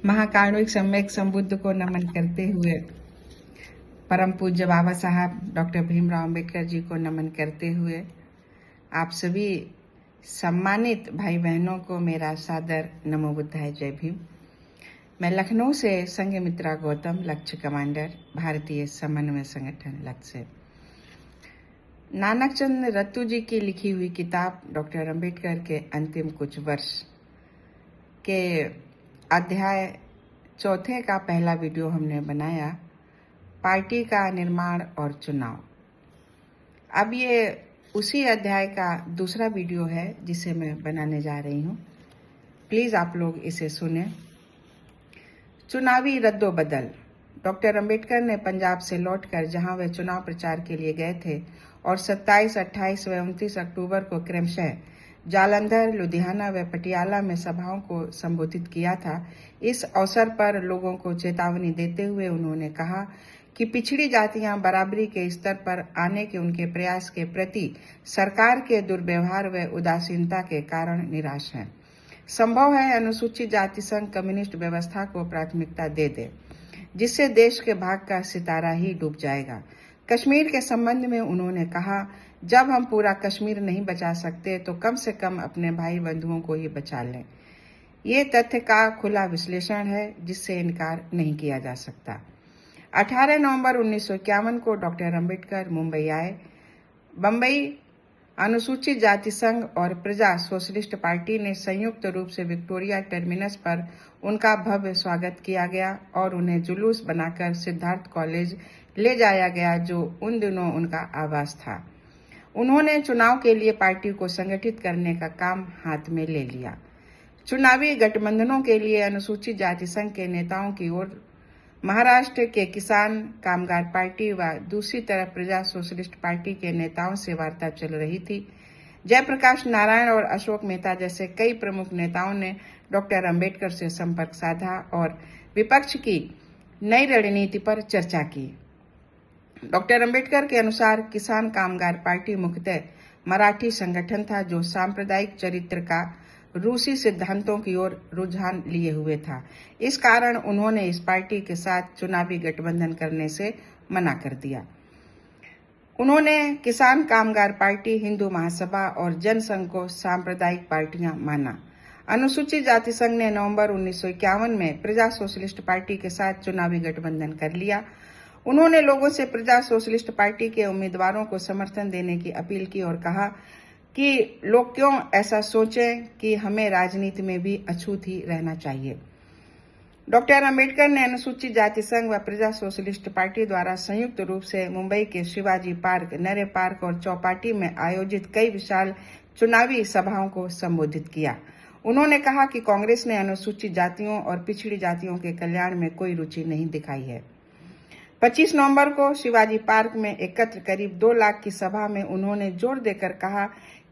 महाकारुणिक सम्यक संबुद्ध को नमन करते हुए, परम पूज्य बाबा साहब डॉक्टर भीमराव अंबेडकर जी को नमन करते हुए, आप सभी सम्मानित भाई बहनों को मेरा सादर नमो बुद्धाय, जय भीम। मैं लखनऊ से संघ मित्रा गौतम, लक्ष्य कमांडर, भारतीय समन्वय संगठन लक्ष्य। नानक चंद रत्तू जी की लिखी हुई किताब डॉक्टर अंबेडकर के अंतिम कुछ वर्ष के अध्याय चौथे का पहला वीडियो हमने बनाया, पार्टी का निर्माण और चुनाव। अब ये उसी अध्याय का दूसरा वीडियो है जिसे मैं बनाने जा रही हूँ। प्लीज आप लोग इसे सुने। चुनावी रद्दोबदल। डॉक्टर अंबेडकर ने पंजाब से लौटकर जहां वे चुनाव प्रचार के लिए गए थे और 27, 28 व 29 अक्टूबर को क्रमशः जालंधर, लुधियाना व पटियाला में सभाओं को संबोधित किया था। इस अवसर पर लोगों को चेतावनी देते हुए उन्होंने कहा कि पिछड़ी जातियां बराबरी के स्तर पर आने के उनके प्रयास के प्रति सरकार के दुर्व्यवहार व उदासीनता के कारण निराश हैं। संभव है अनुसूचित जाति संघ कम्युनिस्ट व्यवस्था को प्राथमिकता दे दे, जिससे देश के भाग का सितारा ही डूब जाएगा। कश्मीर के संबंध में उन्होंने कहा, जब हम पूरा कश्मीर नहीं बचा सकते तो कम से कम अपने भाई बंधुओं को ही बचा लें। ये तथ्य का खुला विश्लेषण है जिससे इनकार नहीं किया जा सकता। 18 नवंबर 1951 को डॉक्टर अंबेडकर मुंबई आए। बम्बई अनुसूचित जाति संघ और प्रजा सोशलिस्ट पार्टी ने संयुक्त रूप से विक्टोरिया टर्मिनस पर उनका भव्य स्वागत किया गया और उन्हें जुलूस बनाकर सिद्धार्थ कॉलेज ले जाया गया, जो उन दिनों उनका आवास था। उन्होंने चुनाव के लिए पार्टी को संगठित करने का काम हाथ में ले लिया। चुनावी गठबंधनों के लिए अनुसूचित जाति संघ के नेताओं की ओर महाराष्ट्र के किसान कामगार पार्टी व दूसरी तरफ प्रजा सोशलिस्ट पार्टी के नेताओं से वार्ता चल रही थी। जयप्रकाश नारायण और अशोक मेहता जैसे कई प्रमुख नेताओं ने डॉक्टर अंबेडकर से संपर्क साधा और विपक्ष की नई रणनीति पर चर्चा की। डॉक्टर अंबेडकर के अनुसार किसान कामगार पार्टी मुख्यतः मराठी संगठन था, जो सांप्रदायिक चरित्र का रूसी सिद्धांतों की ओर रुझान लिए हुए था। इस कारण उन्होंने इस पार्टी के साथ चुनावी गठबंधन करने से मना कर दिया। उन्होंने किसान कामगार पार्टी, हिंदू महासभा और जनसंघ को सांप्रदायिक पार्टियां माना। अनुसूचित जाति संघ ने नवंबर 1951 में प्रजा सोशलिस्ट पार्टी के साथ चुनावी गठबंधन कर लिया। उन्होंने लोगों से प्रजा सोशलिस्ट पार्टी के उम्मीदवारों को समर्थन देने की अपील की और कहा कि लोग क्यों ऐसा सोचें कि हमें राजनीति में भी अछूत ही रहना चाहिए। डॉक्टर अंबेडकर ने अनुसूचित जाति संघ व प्रजा सोशलिस्ट पार्टी द्वारा संयुक्त रूप से मुंबई के शिवाजी पार्क, नरे पार्क और चौपाटी में आयोजित कई विशाल चुनावी सभाओं को संबोधित किया। उन्होंने कहा कि कांग्रेस ने अनुसूचित जातियों और पिछड़ी जातियों के कल्याण में कोई रुचि नहीं दिखाई है। 25 नवंबर को शिवाजी पार्क में एकत्र करीब 2 लाख की सभा में उन्होंने जोर देकर कहा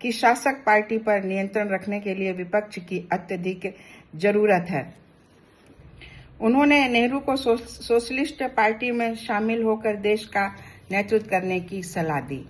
कि शासक पार्टी पर नियंत्रण रखने के लिए विपक्ष की अत्यधिक जरूरत है। उन्होंने नेहरू को सोशलिस्ट पार्टी में शामिल होकर देश का नेतृत्व करने की सलाह दी।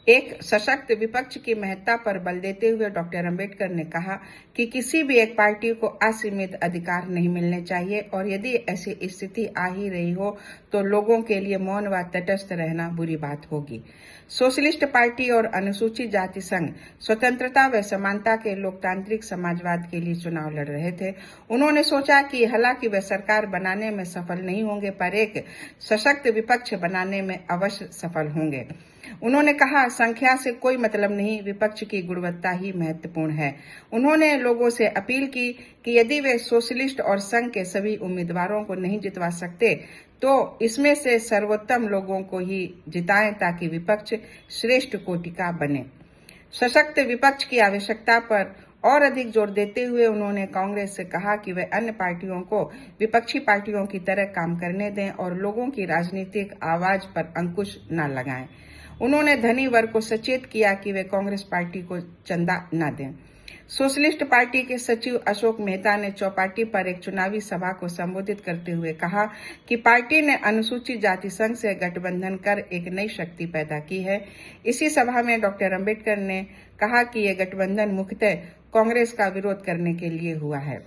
एक सशक्त विपक्ष की महत्ता पर बल देते हुए डॉक्टर अंबेडकर ने कहा कि किसी भी एक पार्टी को असीमित अधिकार नहीं मिलने चाहिए और यदि ऐसी स्थिति आ ही रही हो तो लोगों के लिए मौन व तटस्थ रहना बुरी बात होगी। सोशलिस्ट पार्टी और अनुसूचित जाति संघ स्वतंत्रता व समानता के लोकतांत्रिक समाजवाद के लिए चुनाव लड़ रहे थे। उन्होंने सोचा कि हालांकि वे सरकार बनाने में सफल नहीं होंगे, पर एक सशक्त विपक्ष बनाने में अवश्य सफल होंगे। उन्होंने कहा, संख्या से कोई मतलब नहीं, विपक्ष की गुणवत्ता ही महत्वपूर्ण है। उन्होंने लोगों से अपील की कि यदि वे सोशलिस्ट और संघ के सभी उम्मीदवारों को नहीं जितवा सकते तो इसमें से सर्वोत्तम लोगों को ही जिताएं ताकि विपक्ष श्रेष्ठ कोटि का बने। सशक्त विपक्ष की आवश्यकता पर और अधिक जोर देते हुए उन्होंने कांग्रेस से कहा कि वे अन्य पार्टियों को विपक्षी पार्टियों की तरह काम करने दें और लोगों की राजनीतिक आवाज पर अंकुश न लगाएं। उन्होंने धनी वर्ग को सचेत किया कि वे कांग्रेस पार्टी को चंदा न दें। सोशलिस्ट पार्टी के सचिव अशोक मेहता ने चौपाटी पर एक चुनावी सभा को संबोधित करते हुए कहा कि पार्टी ने अनुसूचित जाति संघ से गठबंधन कर एक नई शक्ति पैदा की है। इसी सभा में डॉक्टर अंबेडकर ने कहा कि यह गठबंधन मुख्यतः कांग्रेस का विरोध करने के लिए हुआ है।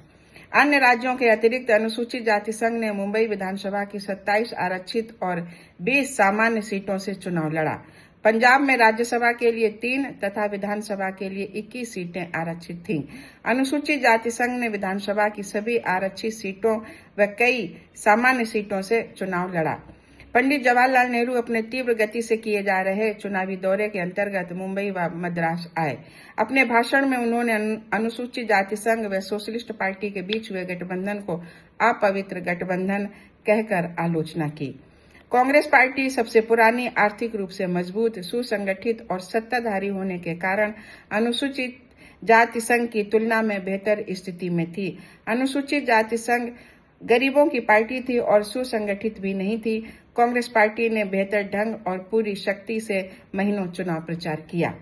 अन्य राज्यों के अतिरिक्त अनुसूचित जाति संघ ने मुंबई विधानसभा की 27 आरक्षित और 20 सामान्य सीटों से चुनाव लड़ा। पंजाब में राज्यसभा के लिए 3 तथा विधानसभा के लिए 21 सीटें आरक्षित थीं। अनुसूचित जाति संघ ने विधानसभा की सभी आरक्षित सीटों व कई सामान्य सीटों से चुनाव लड़ा। पंडित जवाहरलाल नेहरू अपने तीव्र गति से किए जा रहे चुनावी दौरे के अंतर्गत मुंबई व मद्रास आए। अपने भाषण में उन्होंने अनुसूचित जाति संघ व सोशलिस्ट पार्टी के बीच हुए गठबंधन को अपवित्र गठबंधन कहकर आलोचना की। कांग्रेस पार्टी सबसे पुरानी, आर्थिक रूप से मजबूत, सुसंगठित और सत्ताधारी होने के कारण अनुसूचित जाति संघ की तुलना में बेहतर स्थिति में थी। अनुसूचित जाति संघ गरीबों की पार्टी थी और सुसंगठित भी नहीं थी। कांग्रेस पार्टी ने बेहतर ढंग और पूरी शक्ति से महीनों चुनाव प्रचार किया।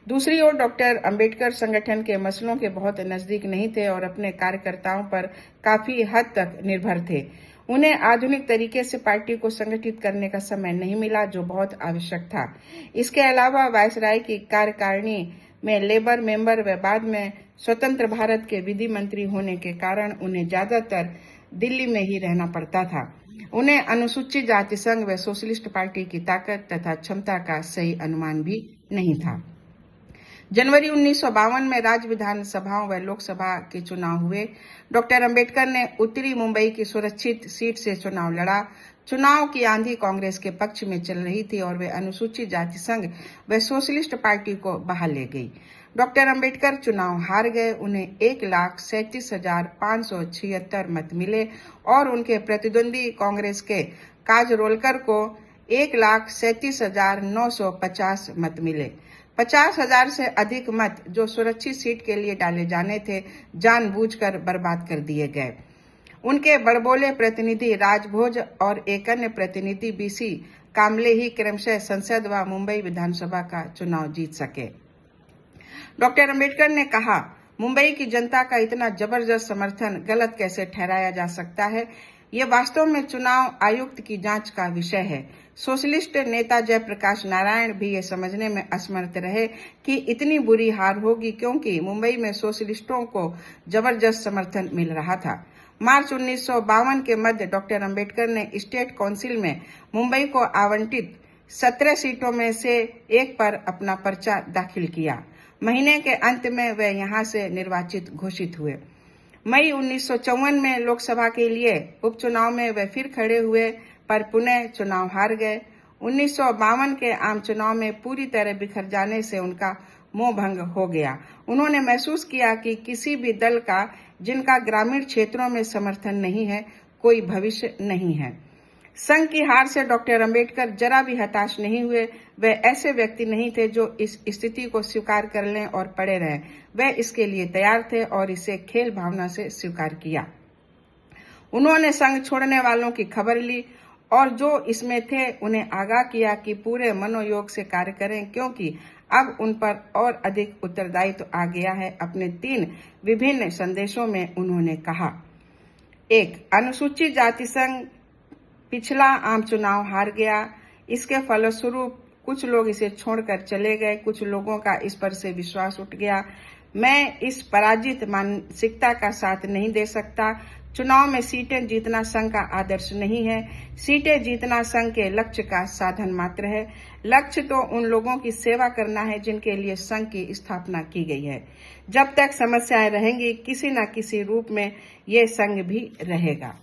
दूसरी ओर डॉक्टर अंबेडकर संगठन के मसलों के बहुत नजदीक नहीं थे और अपने कार्यकर्ताओं पर काफी हद तक निर्भर थे। उन्हें आधुनिक तरीके से पार्टी को संगठित करने का समय नहीं मिला, जो बहुत आवश्यक था। इसके अलावा वायसराय की कार्यकारिणी में लेबर मेंबर व बाद में स्वतंत्र भारत के विधि मंत्री होने के कारण उन्हें ज्यादातर दिल्ली में ही रहना पड़ता था। उन्हें अनुसूचित जाति संघ व सोशलिस्ट पार्टी की ताकत तथा क्षमता का सही अनुमान भी नहीं था। जनवरी 1952 में राज्य विधानसभाओं व लोकसभा के चुनाव हुए। डॉक्टर अंबेडकर ने उत्तरी मुंबई की सुरक्षित सीट से चुनाव लड़ा। चुनाव की आंधी कांग्रेस के पक्ष में चल रही थी और वे अनुसूचित जाति संघ व सोशलिस्ट पार्टी को बहा ले गई। डॉक्टर अंबेडकर चुनाव हार गए। उन्हें 1,37,576 मत मिले और उनके प्रतिद्वंदी कांग्रेस के काजरोलकर को 1,37,950 मत मिले। 50,000 से अधिक मत जो सुरक्षित सीट के लिए डाले जाने थे, जानबूझकर बर्बाद कर दिए गए। उनके बड़बोले प्रतिनिधि राजभोज और एक अन्य प्रतिनिधि बीसी कामले ही क्रमशः संसद व मुंबई विधानसभा का चुनाव जीत सके। डॉक्टर अंबेडकर ने कहा, मुंबई की जनता का इतना जबरदस्त समर्थन गलत कैसे ठहराया जा सकता है? ये वास्तव में चुनाव आयुक्त की जांच का विषय है। सोशलिस्ट नेता जयप्रकाश नारायण भी ये समझने में असमर्थ रहे कि इतनी बुरी हार होगी, क्योंकि मुंबई में सोशलिस्टों को जबरदस्त समर्थन मिल रहा था। मार्च 1952 के मध्य डॉक्टर अंबेडकर ने स्टेट काउंसिल में मुंबई को आवंटित 17 सीटों में से एक पर अपना पर्चा दाखिल किया। महीने के अंत में वे यहां से निर्वाचित घोषित हुए। मई 1954 में लोकसभा के लिए उपचुनाव में वे फिर खड़े हुए, पर पुनः चुनाव हार गए। 1952 के आम चुनाव में पूरी तरह बिखर जाने से उनका मोह भंग हो गया। उन्होंने महसूस किया कि किसी भी दल का जिनका ग्रामीण क्षेत्रों में समर्थन नहीं है, कोई भविष्य नहीं है। संघ की हार से डॉक्टर अंबेडकर जरा भी हताश नहीं हुए। वे ऐसे व्यक्ति नहीं थे जो इस स्थिति को स्वीकार कर लें और पड़े रहें। वे इसके लिए तैयार थे और इसे खेल भावना से स्वीकार किया। उन्होंने संघ छोड़ने वालों की खबर ली और जो इसमें थे उन्हें आगाह किया कि पूरे मनोयोग से कार्य करें, क्योंकि अब उन पर और अधिक उत्तरदायित्व आ गया है। अपने 3 विभिन्न संदेशों में उन्होंने कहा, 1. अनुसूचित जाति संघ पिछला आम चुनाव हार गया। इसके फलस्वरूप कुछ लोग इसे छोड़कर चले गए, कुछ लोगों का इस पर से विश्वास उठ गया। मैं इस पराजित मानसिकता का साथ नहीं दे सकता। चुनाव में सीटें जीतना संघ का आदर्श नहीं है। सीटें जीतना संघ के लक्ष्य का साधन मात्र है। लक्ष्य तो उन लोगों की सेवा करना है जिनके लिए संघ की स्थापना की गई है। जब तक समस्याएं रहेंगी, किसी न किसी रूप में ये संघ भी रहेगा।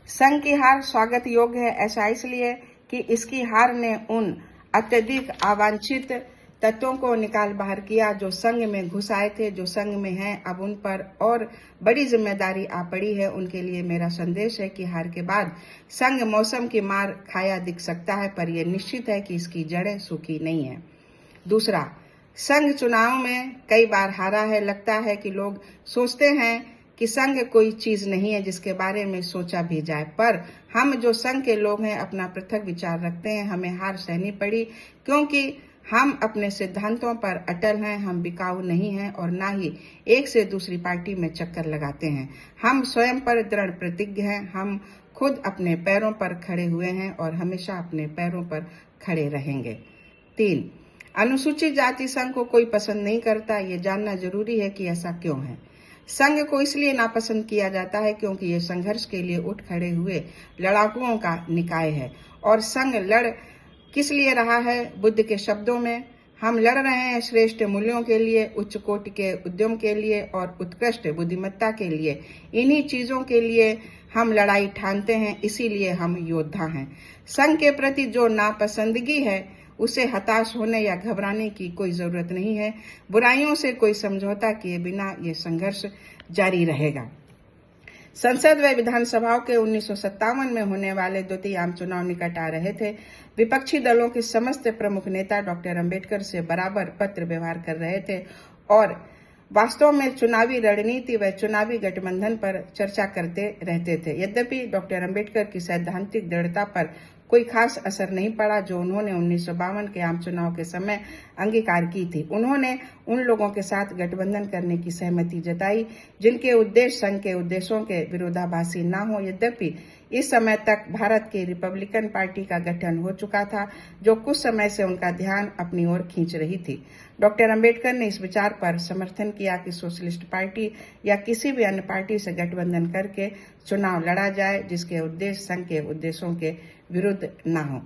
संघ की हार स्वागत योग्य है, ऐसा इसलिए कि इसकी हार ने उन अत्यधिक अवांछित तत्वों को निकाल बाहर किया जो संघ में घुस आए थे, जो संघ में हैं। अब उन पर और बड़ी जिम्मेदारी आ पड़ी है। उनके लिए मेरा संदेश है कि हार के बाद संघ मौसम की मार खाया दिख सकता है, पर यह निश्चित है कि इसकी जड़ें सूखी नहीं है। दूसरा, संघ चुनाव में कई बार हारा है। लगता है कि लोग सोचते हैं कि संघ कोई चीज नहीं है जिसके बारे में सोचा भी जाए, पर हम जो संघ के लोग हैं अपना पृथक विचार रखते हैं। हमें हार सहनी पड़ी क्योंकि हम अपने सिद्धांतों पर अटल हैं। हम बिकाऊ नहीं हैं और ना ही एक से दूसरी पार्टी में चक्कर लगाते हैं। हम स्वयं पर दृढ़ प्रतिज्ञ हैं। हम खुद अपने पैरों पर खड़े हुए हैं और हमेशा अपने पैरों पर खड़े रहेंगे। 3. अनुसूचित जाति संघ को कोई पसंद नहीं करता। ये जानना जरूरी है कि ऐसा क्यों है। संघ को इसलिए नापसंद किया जाता है क्योंकि ये संघर्ष के लिए उठ खड़े हुए लड़ाकुओं का निकाय है। और संघ लड़ किस लिए रहा है? बुद्ध के शब्दों में, हम लड़ रहे हैं श्रेष्ठ मूल्यों के लिए, उच्च कोटि के उद्यम के लिए और उत्कृष्ट बुद्धिमत्ता के लिए। इन्हीं चीजों के लिए हम लड़ाई ठानते हैं, इसीलिए हम योद्धा हैं। संघ के प्रति जो नापसंदगी है उसे हताश होने या घबराने की कोई जरूरत नहीं है। बुराइयों से कोई समझौता किए बिना ये संघर्ष जारी रहेगा। संसद व विधानसभाओं के 1957 में होने वाले द्वितीय आम चुनाव निकट आ रहे थे। विपक्षी दलों के समस्त प्रमुख नेता डॉक्टर अंबेडकर से बराबर पत्र व्यवहार कर रहे थे और वास्तव में चुनावी रणनीति व चुनावी गठबंधन पर चर्चा करते रहते थे। यद्यपि डॉक्टर अंबेडकर की सैद्धांतिक दृढ़ता पर कोई खास असर नहीं पड़ा जो उन्होंने 1952 के आम चुनाव के समय अंगीकार की थी। उन्होंने उन लोगों के साथ गठबंधन करने की सहमति जताई जिनके उद्देश्य संघ के उद्देश्यों के विरोधाभासी न हो। यद्यपि इस समय तक भारत की रिपब्लिकन पार्टी का गठन हो चुका था जो कुछ समय से उनका ध्यान अपनी ओर खींच रही थी। डॉक्टर अंबेडकर ने इस विचार पर समर्थन किया कि सोशलिस्ट पार्टी या किसी भी अन्य पार्टी से गठबंधन करके चुनाव लड़ा जाए जिसके उद्देश्य संघ के उद्देश्यों के विरुद्ध न हो।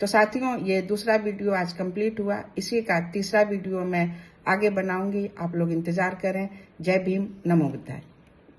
तो साथियों, ये दूसरा वीडियो आज कंप्लीट हुआ। इसी का तीसरा वीडियो मैं आगे बनाऊंगी, आप लोग इंतजार करें। जय भीम, नमो बुद्धाय।